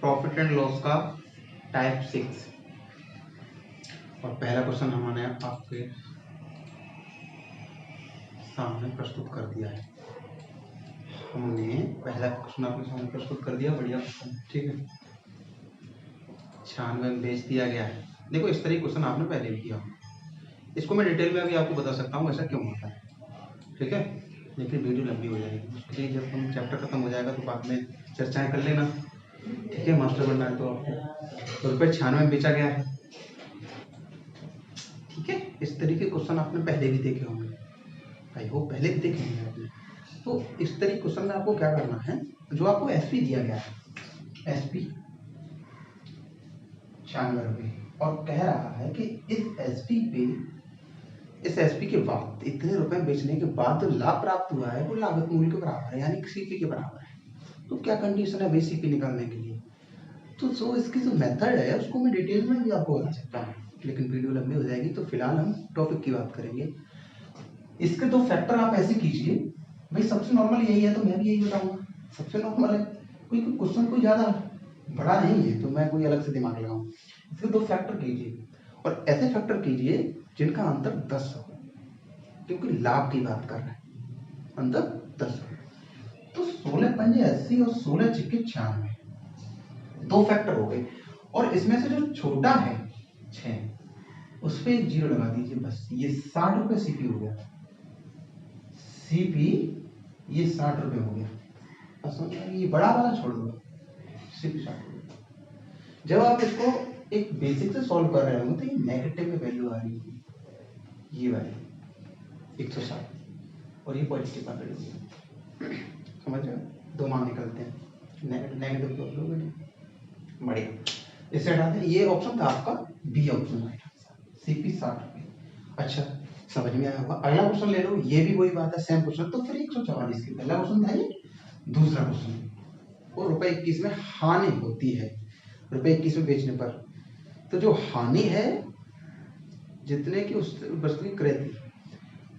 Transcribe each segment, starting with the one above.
Profit and loss का type 6 और पहला क्वेश्चन हमने आपके सामने प्रस्तुत कर दिया है। हमने पहला क्वेश्चन आपके सामने प्रस्तुत कर दिया, बढ़िया क्वेश्चन, ठीक है। 96 में बेच दिया गया है। देखो इस तरह क्वेश्चन आपने पहले भी किया, इसको मैं डिटेल में अभी आपको बता सकता हूँ ऐसा क्यों होता है, ठीक है। लेकिन वीडियो लंबी हो जाएगी, उसके लिए जब हम चैप्टर खत्म हो जाएगा तो बाद में चर्चाएं कर लेना, ठीक है। मास्टर बनना है तो आपको। तो ₹96 में बेचा गया है, ठीक है। इस तरीके क्वेश्चन आपने पहले भी देखे होंगे, आई होप पहले भी देखे होंगे आपने। तो इस तरीके क्वेश्चन में आपको क्या करना है, जो आपको एसपी दिया गया है, एसपी 96 रुपये, और कह रहा है कि इस एसपी के बाद इतने रुपए बेचने के बाद जो लाभ प्राप्त हुआ है वो लागत मूल्य के बराबर है, यानी सीपी के बराबर है। तो क्या कंडीशन है भाई सीपी निकालने के लिए? तो जो इसकी जो मेथड है उसको मैं डिटेल में भी आपको बता सकता हूँ, लेकिन वीडियो लंबी हो जाएगी। तो फिलहाल हम टॉपिक की बात करेंगे। इसके दो फैक्टर आप ऐसे कीजिए, भाई सबसे नॉर्मल यही है तो मैं भी यही बताऊंगा, सबसे नॉर्मल है। कोई क्वेश्चन कोई ज्यादा बड़ा नहीं है तो मैं कोई अलग से दिमाग लगाऊं। इसके दो फैक्टर कीजिए और ऐसे फैक्टर कीजिए जिनका अंतर 10 हो, क्योंकि लाभ की बात कर रहे हैं, अंतर 10 हो। तो 16 पंजे 80 और 16 छिक्के 96, दो फैक्टर हो गए। और इसमें से जो छोटा है 6, उस पर एक जीरो लगा दीजिए बस। ये 60 रुपये सीपी हो गया, सीपी ये 60 रुपये हो गया। ये बड़ा वाला छोड़ दो, सीपी 60 रुपये। जब आप इसको एक बेसिक से सॉल्व कर रहे होंगे तो ये नेगेटिव में वैल्यू आ रही होगी, ये वाली 160 और ये पॉजिटिव आ रही होगी, समझ रहे हो? दो मान निकलते हैं, नेगेटिव तो नहीं, बढ़िया। इससे हटाते हैं, ये ऑप्शन था आपका बी ऑप्शन, सीपी 60 रुपये। अच्छा समझ में आया होगा। अगला क्वेश्चन ले लो, ये भी वही बात है, सेम क्वेश्चन। तो फिर 144 की पहला क्वेश्चन था, ये दूसरा क्वेश्चन। वो ₹21 में हानि होती है, ₹21 में बेचने पर। तो जो हानि है जितने की उस वस्तु की क्रय थी,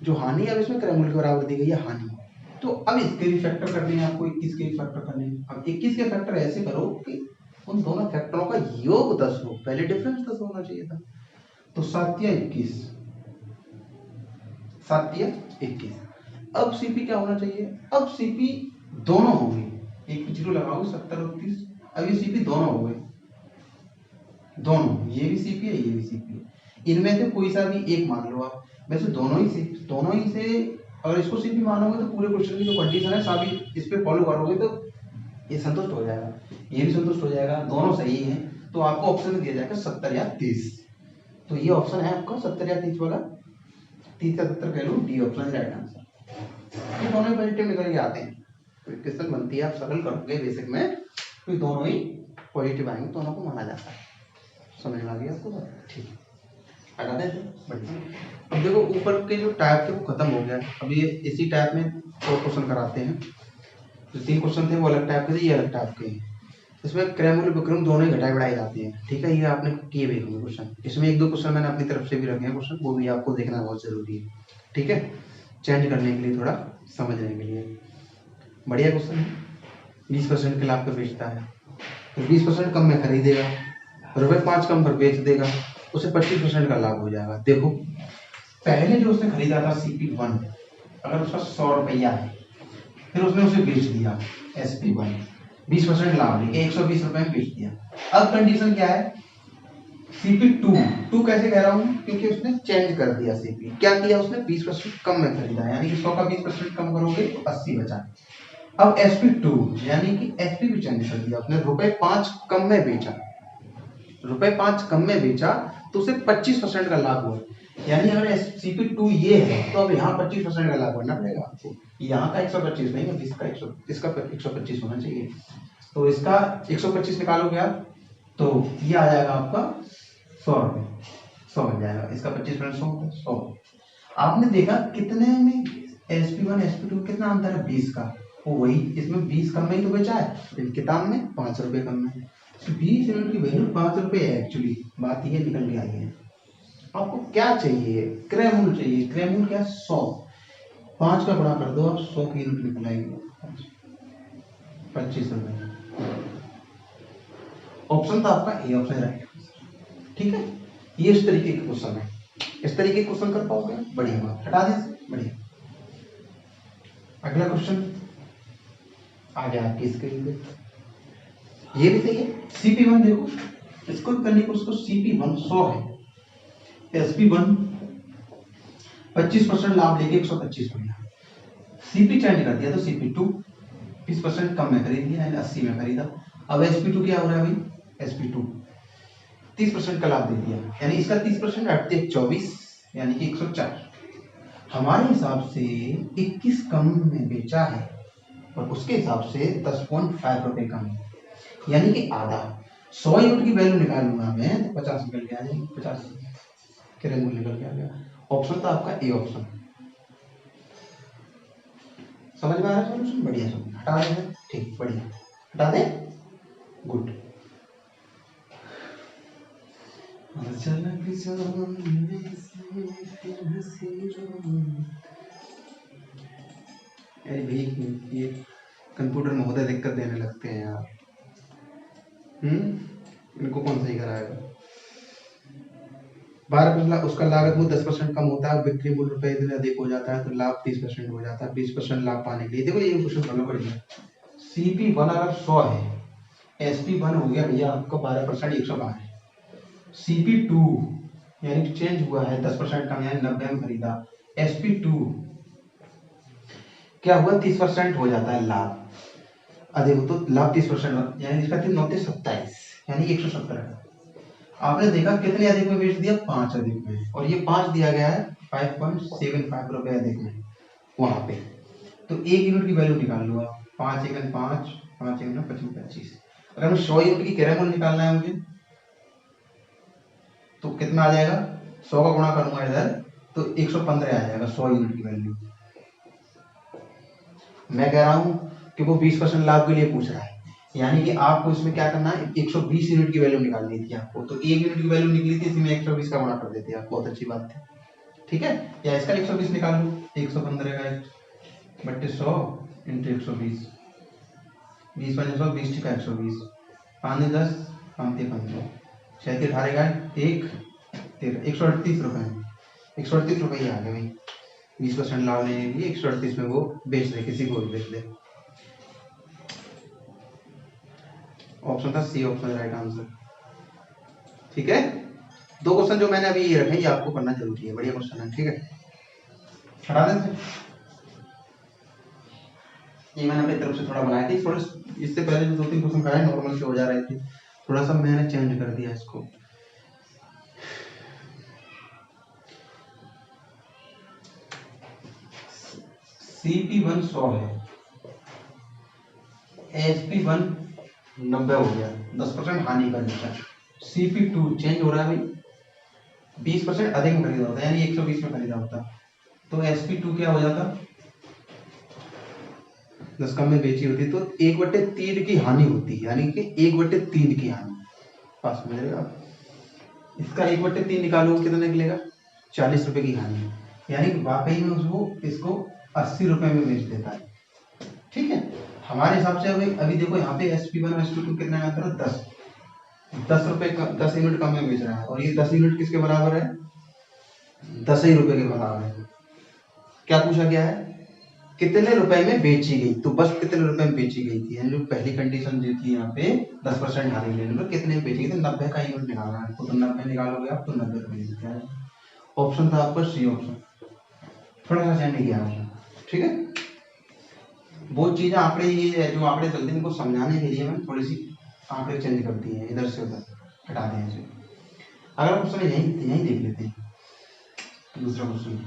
जो हानि अब इसमें क्रय मूल्य के बराबर दी गई है हानि। तो अब इसके भी फैक्टर करने हैं आपको, 21 के भी फैक्टर करने हैं। अब 21 के फैक्टर ऐसे करो कि उन दोनों फैक्टरों का योग 10 हो, पहले डिफरेंस 10 होना चाहिए था। तो 7 या 21, 7 या 21। अब सीपी क्या होना चाहिए? अब सीपी दोनों होंगे, एक पे जीरो लगाओगे 70 और 30। अब ये सीपी दोनों हो गए, दोनों, ये भी सीपी है ये भी सीपी है। इनमें से कोई सा भी एक मान लो आप, वैसे दोनों ही से अगर इसको सीपी मानोगे तो पूरे क्वेश्चन की जो कंडीशन है सभी इस पे फॉलो करोगे तो ये संतुष्ट हो जाएगा, ये भी संतुष्ट हो जाएगा, दोनों सही है। तो आपको ऑप्शन में दिया जाएगा 70 या 30। तो ये ऑप्शन है आपका 70 या 30 वाला, 30 या 70 कह लो, डी ऑप्शन राइट आंसर। ये दोनों पॉजिटिव निकल के आते हैं, तो क्वेश्चन बनती है, आप सरल करोगे बेसिक में तो दोनों ही पॉजिटिव आएंगे, दोनों को माना जाता है। समझ में आ गया आपको? ठीक है, हटा दें। बढ़िया। अब देखो ऊपर के जो टाइप थे वो खत्म हो गया, अब ये इसी टाइप में और क्वेश्चन कराते हैं। जो 3 क्वेश्चन थे वो अलग टाइप के थे, ये अलग टाइप के हैं। इसमें क्रय मूल्य विक्रम दोनों ही घटाए बढ़ाए जाते हैं, ठीक है। ये आपने किए हुए होंगे क्वेश्चन, इसमें 1-2 क्वेश्चन मैंने अपनी तरफ से भी रखे हैं क्वेश्चन, वो भी आपको देखना बहुत जरूरी है, ठीक है, चेंज करने के लिए, थोड़ा समझने के लिए। बढ़िया क्वेश्चन है। 20% के लाभ पर बेचता है, तो 20% कम में खरीदेगा, ₹5 कम पर बेच देगा, उसे 25% का लाभ हो जाएगा। देखो पहले जो उसने खरीदा था CP1, अगर उसका 100 रुपया है, फिर उसने उसे बेच दिया SP1, 20% लाभ लेके 120 रुपए में बेच दिया। अब कंडीशन क्या है? CP2 कैसे कह रहा हूँ, क्योंकि उसने चेंज कर दिया CP, क्या किया उसने? 20% कम में खरीदा, यानी कि 100 का 20% कम करोगे तो 80 बचा। अब SP2 यानी कि SP भी चेंज कर दिया उसने, ₹5 कम में बेचा, ₹5 कम में बेचा तो उसे 25% का लाभ हुआ। यानी अगर CP2 ये है तो अब यहाँ 25% का लाभ बढ़ना पड़ेगा आपको। यहाँ का 125 नहीं है, इसका 125 होना चाहिए। तो इसका 125 निकालोगे आप तो ये आ जाएगा आपका 100 रुपये, 100 मिल जाएगा। इसका 25% 100। आपने देखा कितने में SP1 SP2 कितना अंतर है? 20 का। वो वही इसमें 20 कम में ही तो बेचा है, लेकिन किताब में 5 रुपये कम में। 20 यूनिट की वैल्यू 5 रुपये है एक्चुअली, बात ये निकल के आई है। आपको क्या चाहिए? क्रय मूल्य चाहिए। क्रय मूल्य क्या? 100। 5 का गुणा कर दो आप, 100 की यूनिट निकल आएगी, 25 रुपये। ऑप्शन था आपका ए ऑप्शन राइट आंसर। ठीक है, ये इस तरीके के क्वेश्चन है। इस तरीके के क्वेश्चन कर पाओगे, बढ़िया बात, हटा दें, बढ़िया। अगला क्वेश्चन आ गया आपकी स्क्रीन पे, ये भी सही है। CP1 देखो, इसको करने को उसको CP1 100 है, SP1 25% लाभ लेके 125 बढ़िया। CP चेंज कर दिया तो CP2 20% कम में खरीद लिया, यानी 80 में खरीदा। अब SP2 क्या हो रहा है भाई, SP2 30% का लाभ दे दिया, यानी इसका 30% हटते 24, यानी कि 104। हमारे हिसाब से 21 कम में बेचा है और उसके हिसाब से 10.5 रुपए कम है, यानी कि आधा। 100 यूनिट की वैल्यू निकालूंगा मैं तो 50 निकल के आ जाएगी, 50 क्रय मूल्य निकल के आ गया। ऑप्शन था आपका ए ऑप्शन। समझ में आ रहा है सॉल्यूशन, बढ़िया। समझ हटा दें, ठीक, बढ़िया, हटा दें, गुड। अरे भाई ये कंप्यूटर महोदय दिक्कत देने लगते हैं यार। इनको कौन सही कराएगा। 12% उसका लागत मूल्य 10% कम होता है, बिक्री मूल्य रुपए इतने अधिक हो जाता है तो लाभ 30% हो जाता है। 20% लाभ पाने के लिए देखो ये क्वेश्चन करना पड़ेगा। CP1 अगर 100 है, SP1 हो गया भैया आपका 12% 112 है। CP2 यानी चेंज हुआ है 10% कम, यानी 90 में खरीदा। SP2 क्या हुआ, 30% हो जाता है लाभ। अधिक तो लाभ 30%, यानी इसका 3 9 27, यानी 117। आपने देखा कितने अधिक में बेच दिया, 5 अधिक में, और ये 5 दिया गया है 5.75 रुपए अधिक में वहां पे। तो 1 यूनिट की वैल्यू निकाल लो आप, 5 एकन 5, 5 एकन 25 25। अगर हमें 100 यूनिट की क्रय मूल्य निकालना है मुझे, तो कितना आ जाएगा, 100 का गुणा करूंगा इधर तो 115 आ जाएगा 100 यूनिट की वैल्यू। मैं कह रहा हूं कि वो 20% लाभ के लिए पूछ रहा है, यानी कि आपको इसमें क्या करना है, 120 यूनिट की वैल्यू निकालनी थी आपको। तो 1 यूनिट की वैल्यू निकली थी, इसमें 120 का गुणा कर देते आप, बहुत अच्छी बात थी। ठीक है, या इसका 120 निकाल लो, 115 का 100 इंटू 120, 20 5 100, 20 × 120, 5 10 5 15, 6 18 का 1 13, 138 रुपए, 138 रुपए ही आ गए भाई। 20% लाभ लेने के लिए 138 में वो बेच दे, किसी को भी बेच दे। ऑप्शन था सी ऑप्शन राइट आंसर। ठीक है, 2 क्वेश्चन जो मैंने अभी ये रखे ये आपको करना जरूरी है, बढ़िया क्वेश्चन है। ठीक है, हटा दें, ये मैंने अपनी तरफ से थोड़ा बनाए थे, थोड़ा इससे पहले जो 2-3 क्वेश्चन कराए नॉर्मल से हो जा रहे थे, थोड़ा सा मैंने चेंज कर दिया इसको। CP1 100 है, SP1 90 हो गया, 10% हानि कर दिया। CP2 चेंज हो रहा है भाई, 20% अधिक में खरीदा होता, यानी 120 में खरीदा होता, तो SP2 क्या हो जाता, 10 कम में बेची होती तो 1/3 की हानि होती, यानी कि 1/3 की हानि। पास में जाएगा, इसका 1/3 निकालो कितना निकलेगा, 40 रुपए की हानि, यानी वाकई में उसको इसको 80 रुपए में बेच देता है। ठीक है, हमारे हिसाब से अभी देखो यहाँ पे SP1 और SP2 कितना आता है, 10 रुपए, 10 यूनिट कम में बेच रहा है, और ये 10 यूनिट किसके बराबर है, 10 ही रुपए के बराबर है। क्या पूछा गया है, कितने रुपए में बेची गई, तो बस कितने रुपए में बेची गई थी, यानी जो पहली कंडीशन जो थी यहाँ पे 10% हानि लेने में कितने में बेची गई थी, 90 का यूनिट निकालना है, तो 90 निकालोगे आप तो 90 रुपए मिलते हैं। ऑप्शन था आपका सी ऑप्शन, थोड़ा सा चेंज किया आपने। ठीक है, वो चीजें आंकड़े, ये जो आंकड़े चलते हैं इनको समझाने के लिए मैंने थोड़ी सी आंकड़े चेंज कर दिए हैं, इधर से उधर हटा दें इसे। अगर क्वेश्चन यही देख लेते हैं, दूसरा क्वेश्चन,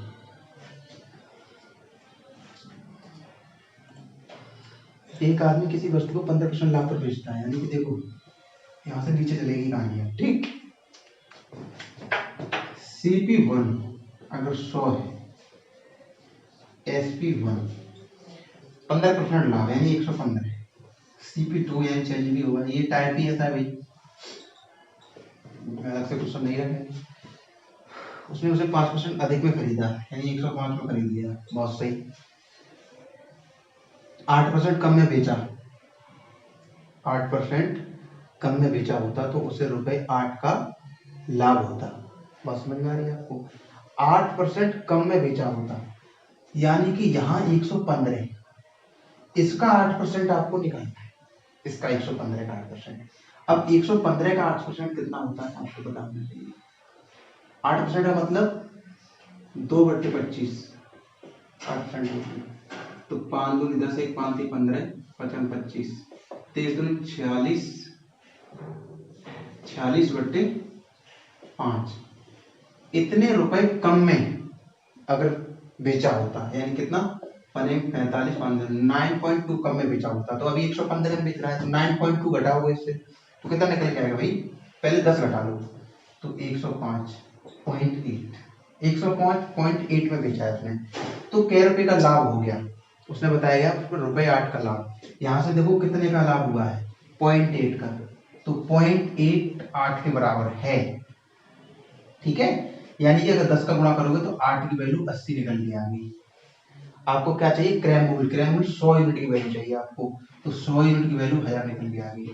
एक आदमी किसी वस्तु को 15% लाभ पर बेचता है, यानी कि देखो यहां से नीचे चलेगी कहानी। ठीक, CP1 अगर 100 है, SP1 15% लाभ यानी 115, CP2 यानी चेंज भी होगा, ये टाइप ही ऐसा है भाई, अलग से क्वेश्चन नहीं रखे। उसने उसे 5% अधिक में खरीदा, यानी 105 में खरीद लिया, बहुत सही। 8% कम में बेचा, 8% कम में बेचा होता तो उसे ₹8 का लाभ होता। बस समझ में आ रही है आपको? 8% कम में बेचा होता, यानी कि यहाँ 115, इसका 8% आपको निकालना है, इसका 115 का 8%। अब 115 का 8% कितना होता है आपको बताना चाहिए। 8% का मतलब 2/25, 8% होती है तो 5 दूनी 10, 1 5 3 15, 5 25, 23 दूनी 46, 46/5। इतने रुपए कम में अगर बेचा होता, यानी कितना 45, 9.2 कम में बेचा होता, तो अभी 115 में बेच रहा है तो 9.2 घटाओगे इससे तो कितना निकल के आएगा भाई? पहले 10 घटा लो तो 105.8, 105.8 में बेचा है उसने, तो कै रुपए का लाभ हो गया? उसने बताया ₹8 का लाभ। यहाँ से देखो कितने का लाभ हुआ है, 0.8 का, तो 0.88 के बराबर है। ठीक है, यानी कि अगर 10 का गुणा करोगे तो 8 की वैल्यू 80 निकल के आ गई। आपको क्या चाहिए? क्रैमूल। क्रैमूल 100 यूनिट की वैल्यू चाहिए आपको, तो 100 यूनिट की वैल्यू 1000 निकल के आ गई।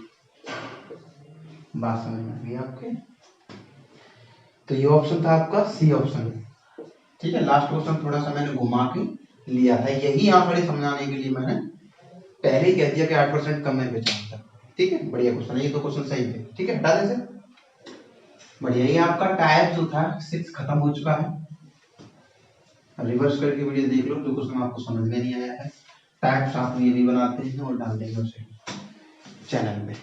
बात समझ में आ गई आपके? तो ये ऑप्शन था आपका सी ऑप्शन। ठीक है, लास्ट क्वेश्चन थोड़ा सा मैंने घुमा के लिया था, यही यहाँ पर समझाने के लिए मैंने पहले ही कह दिया कि 8% कम में बेचा होता। ठीक है, बढ़िया क्वेश्चन है, ये 2 क्वेश्चन सही थे। ठीक है, हटा दे से। बढ़िया, ये आपका टाइप जो था 6 खत्म हो चुका है। रिवर्स करके वीडियो देख लो, जो क्वेश्चन आपको समझ में नहीं आया है टाइप साथ में ये भी बनाते हैं और डाल देंगे उसे चैनल में।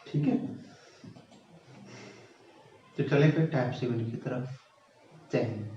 ठीक है, तो चले फिर टाइप 7 की तरफ। जय हिंद।